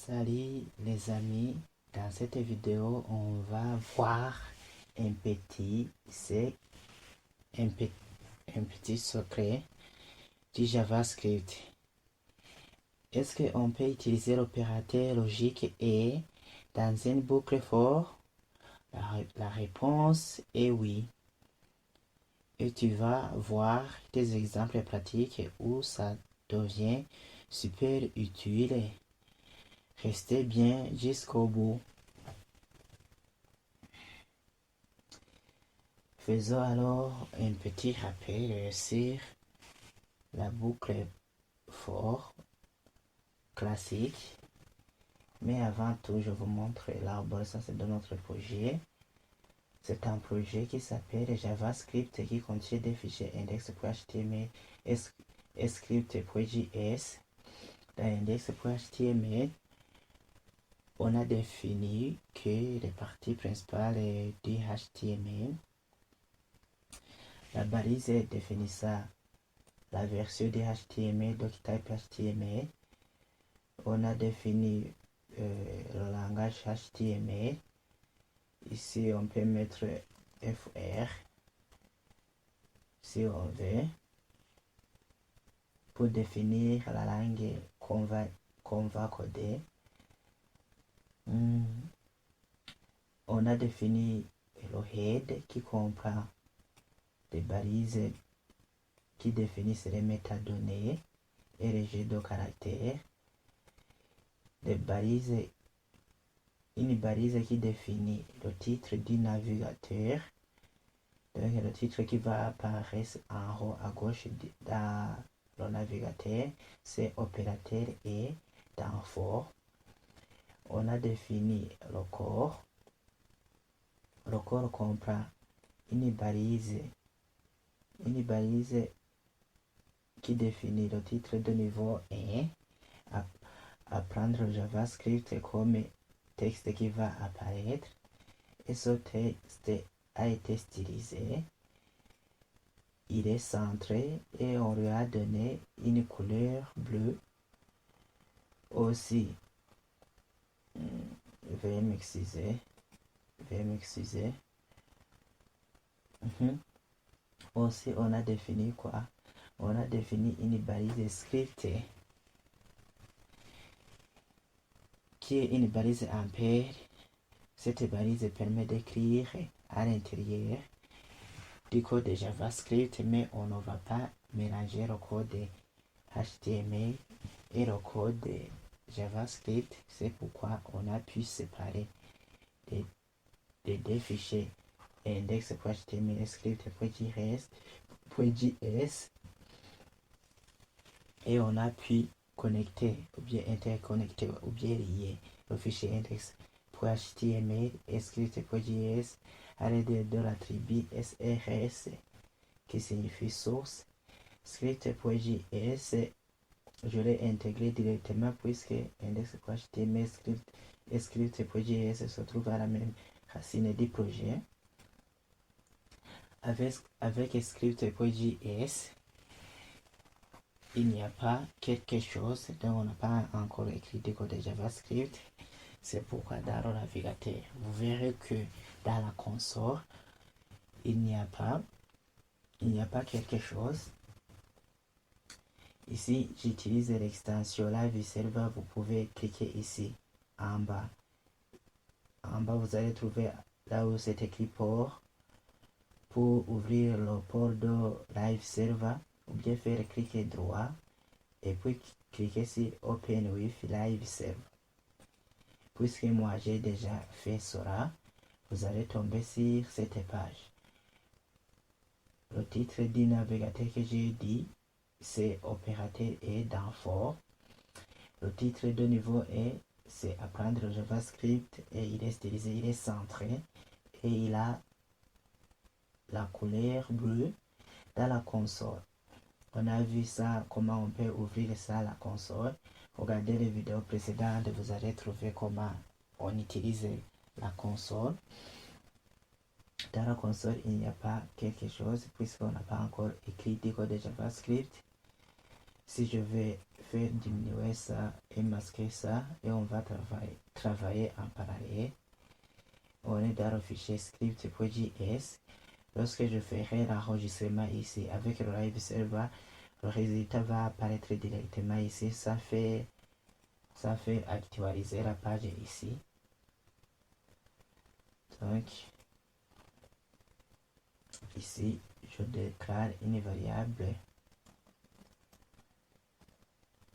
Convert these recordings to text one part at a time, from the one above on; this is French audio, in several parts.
Salut les amis, dans cette vidéo on va voir un petit secret du JavaScript. Est-ce qu'on peut utiliser l'opérateur logique et dans une boucle for? La réponse est oui. Et tu vas voir des exemples pratiques où ça devient super utile. Restez bien jusqu'au bout. Faisons alors un petit rappel sur la boucle for classique. Mais avant tout, je vous montre l'arbre, ça c'est de notre projet. C'est un projet qui s'appelle JavaScript qui contient des fichiers index.html et script.js. Dans index.html, on a défini que les parties principales du HTML. La balise définit ça, la version de HTML, doctype HTML. On a défini le langage HTML. Ici, on peut mettre FR si on veut pour définir la langue qu'on va coder. On a défini le head qui comprend des balises qui définissent les métadonnées et les jeux de caractères. Une balise qui définit le titre du navigateur. Donc le titre qui va apparaître en haut à gauche dans le navigateur, c'est opérateur et dans for. On a défini le corps. Le corps comprend une balise qui définit le titre de niveau 1. Apprendre le JavaScript comme texte qui va apparaître. Et ce texte a été stylisé. Il est centré et on lui a donné une couleur bleue. Aussi, veuillez m'excuser. Aussi, on a défini quoi? On a défini une balise script qui est une balise en paire. Cette balise permet d'écrire à l'intérieur du code de JavaScript, mais on ne va pas mélanger le code de HTML et le code de JavaScript. C'est pourquoi on a pu séparer les deux fichiers index.html et script.js et on a pu connecter ou bien interconnecter ou bien lier le fichier index.html et script.js à l'aide de l'attribut srs qui signifie source. Script.js, je l'ai intégré directement puisque index.html et script.js se trouvent à la même racine du projet. Avec script.js, il n'y a pas quelque chose dont on n'a pas encore écrit du code de JavaScript. C'est pourquoi dans le navigateur, vous verrez que dans la console, il n'y a pas quelque chose. Ici, j'utilise l'extension Live Server. Vous pouvez cliquer ici en bas. En bas, vous allez trouver là où c'est écrit port. Pour ouvrir le port de Live Server, ou bien faire cliquer droit et puis cliquer sur Open with Live Server. Puisque moi j'ai déjà fait cela, vous allez tomber sur cette page. Le titre du navigateur que j'ai dit, c'est opérateur et dans for. Le titre de niveau est c'est apprendre le JavaScript et il est stylisé, il est centré et il a la couleur bleue dans la console. On a vu ça, comment on peut ouvrir ça à la console. Regardez les vidéos précédentes, vous allez trouver comment on utilise la console. Dans la console, il n'y a pas quelque chose puisqu'on n'a pas encore écrit du code de JavaScript. Si je vais fais diminuer ça et masquer ça et on va travailler en parallèle. On est dans le fichier script.js. Lorsque je ferai l'enregistrement ici avec le live server, le résultat va apparaître directement ici. Ça fait actualiser la page ici. Donc, ici, je déclare une variable.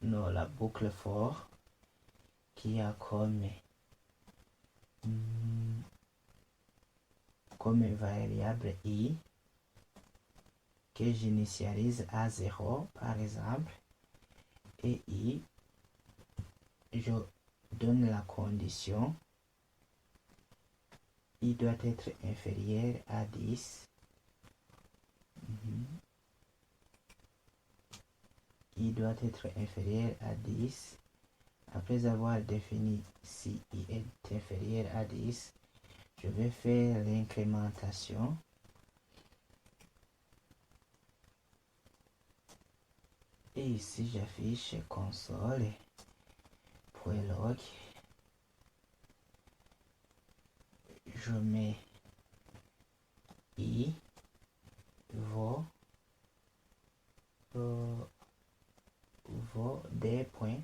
Non, la boucle for qui a comme variable i que j'initialise à 0 par exemple, et i, je donne la condition i doit être inférieur à 10. I doit être inférieur à 10. Après avoir défini si i est inférieur à 10, je vais faire l'incrémentation. Et ici, j'affiche console.log. Je mets i vaut des points.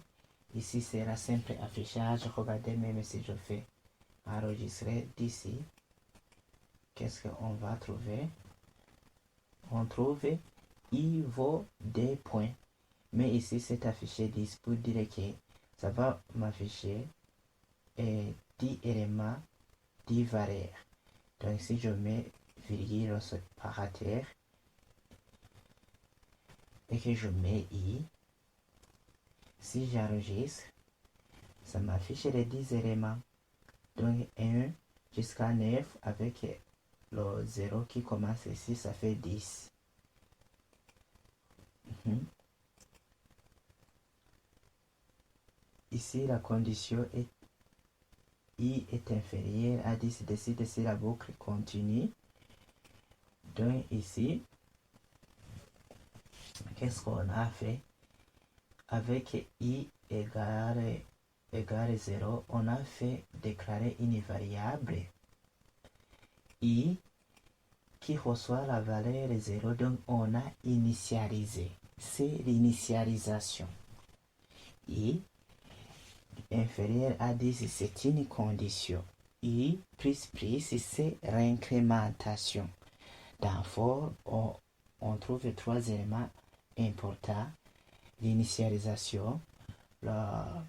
Ici, c'est la simple affichage. Regardez, même si je fais enregistrer d'ici, qu'est-ce qu'on va trouver? On trouve i vaut des points. Mais ici, c'est affiché 10 pour dire que ça va m'afficher 10 éléments, 10 valeurs. Donc, si je mets virgule séparateur et que je mets i, si j'enregistre, ça m'affiche les 10 éléments. Donc 1 jusqu'à 9 avec le 0 qui commence ici, ça fait 10. Ici, la condition est i est inférieur à 10. Décide si la boucle continue. Donc ici, qu'est-ce qu'on a fait? Avec i égale 0, on a fait déclarer une variable i qui reçoit la valeur 0, donc on a initialisé. C'est l'initialisation. I inférieur à 10, c'est une condition. I plus c'est l'incrémentation. Dans for, on trouve 3 éléments importants: l'initialisation, la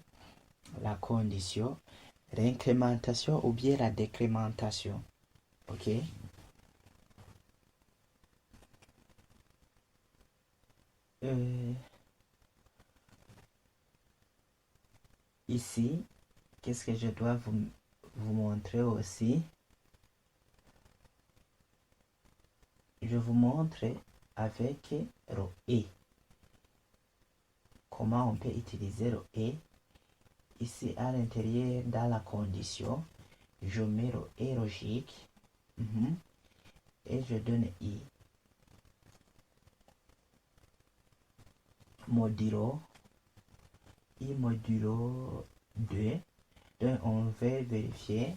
condition, l'incrémentation ou bien la décrémentation. Ok? Ici, qu'est-ce que je dois vous montrer aussi? Je vous montre avec le et. Comment on peut utiliser le et. Ici, à l'intérieur, dans la condition, je mets le et logique et je donne i. Modulo i modulo 2. Donc, on va vérifier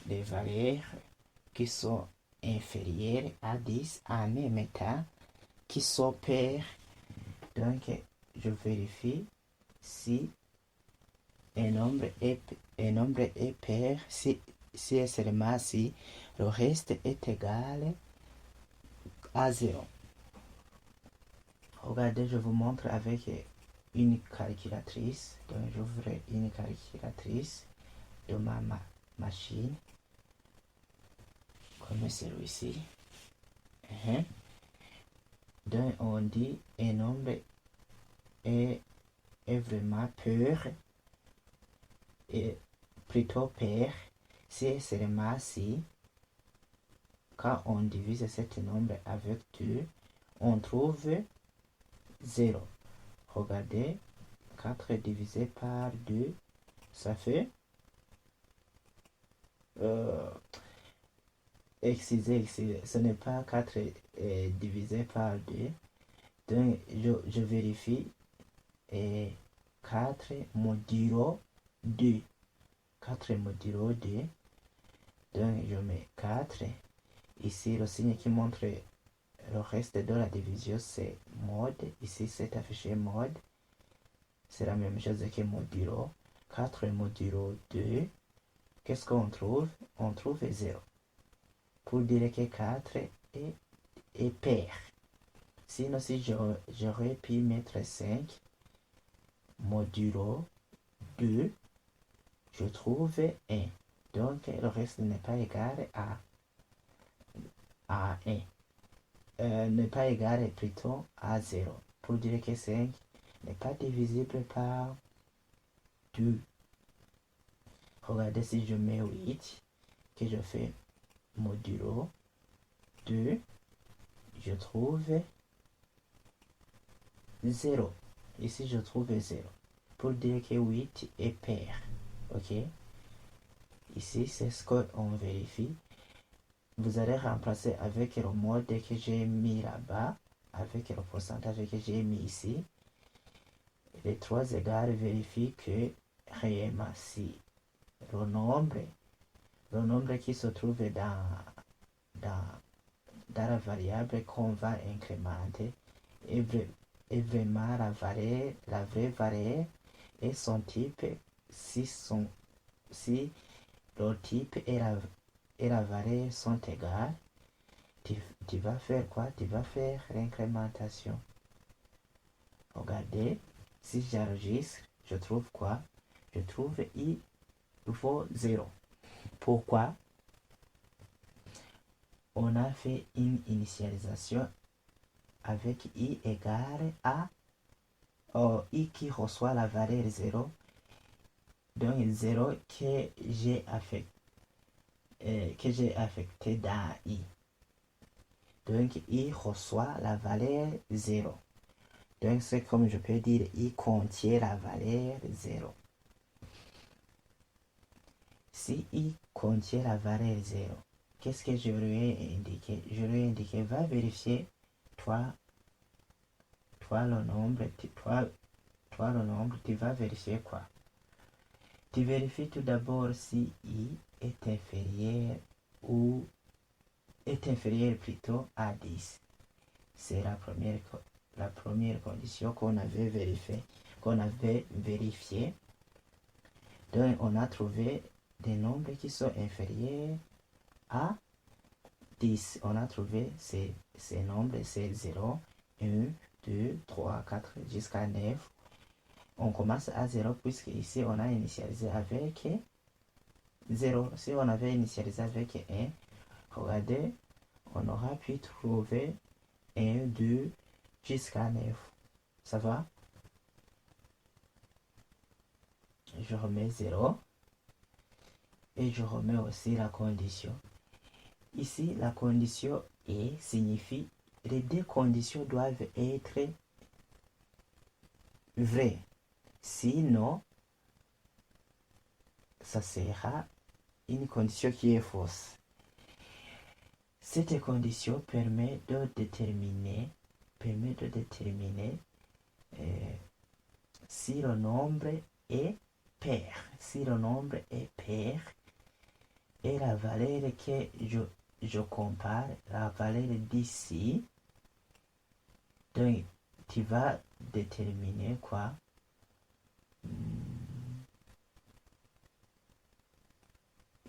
les valeurs qui sont inférieures à 10 en même temps qui sont paires. Donc, je vérifie si un nombre est pair, si et seulement si le reste est égal à 0. Regardez, je vous montre avec une calculatrice. Donc, j'ouvre une calculatrice de ma machine, comme celui-ci. Donc, on dit un nombre est vraiment pair, et plutôt pair, si et seulement si, quand on divise cet nombre avec 2, on trouve 0. Regardez, 4 divisé par 2, ça fait... excusez, ce n'est pas 4 divisé par 2. Donc, je vérifie et 4 modulo 2. 4 modulo 2. Donc, je mets 4. Ici, le signe qui montre le reste de la division, c'est mode. Ici, c'est affiché mode. C'est la même chose que modulo. 4 modulo 2. Qu'est-ce qu'on trouve? On trouve 0. Pour dire que 4 est pair. Sinon, si j'aurais pu mettre 5 modulo 2, je trouve 1. Donc, le reste n'est pas égal à 1. N'est pas égal plutôt à 0. Pour dire que 5 n'est pas divisible par 2. Regardez si je mets 8, que je fais modulo 2, je trouve 0. Ici, je trouve 0. Pour dire que 8 est pair. Ok? Ici, c'est ce qu'on vérifie. Vous allez remplacer avec le mode que j'ai mis là-bas, avec le pourcentage que j'ai mis ici. Les trois égards vérifient que réellement, si le nombre qui se trouve dans la variable qu'on va incrémenter est vraiment la vraie variable et son type, si le type et la variable sont égales, tu vas faire quoi? Tu vas faire l'incrémentation. Regardez, si j'enregistre, je trouve quoi? Je trouve i vaut 0. Pourquoi? On a fait une initialisation avec i égale à i qui reçoit la valeur 0. Donc 0 que j'ai affecté dans i. Donc i reçoit la valeur 0. Donc c'est comme je peux dire i contient la valeur 0. Si i contient la valeur 0, qu'est-ce que je lui ai indiqué? Je lui ai indiqué, va vérifier, toi le nombre, tu vas vérifier quoi? Tu vérifies tout d'abord si i est inférieur plutôt à 10. C'est la première condition qu'on avait vérifié. Donc, on a trouvé des nombres qui sont inférieurs à 10. On a trouvé ces nombres, c'est 0, 1, 2, 3, 4, jusqu'à 9. On commence à 0 puisque ici, on a initialisé avec 0. Si on avait initialisé avec 1, regardez, on aura pu trouver 1, 2, jusqu'à 9. Ça va? Je remets 0. Et je remets aussi la condition. Ici, la condition et signifie les deux conditions doivent être vraies. Sinon, ça sera une condition qui est fausse. Cette condition permet de déterminer si le nombre est pair. Si le nombre est pair et la valeur que je compare, la valeur d'ici, donc tu vas déterminer quoi?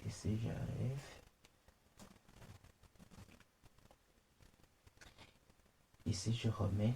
Ici j'arrive. Ici je remets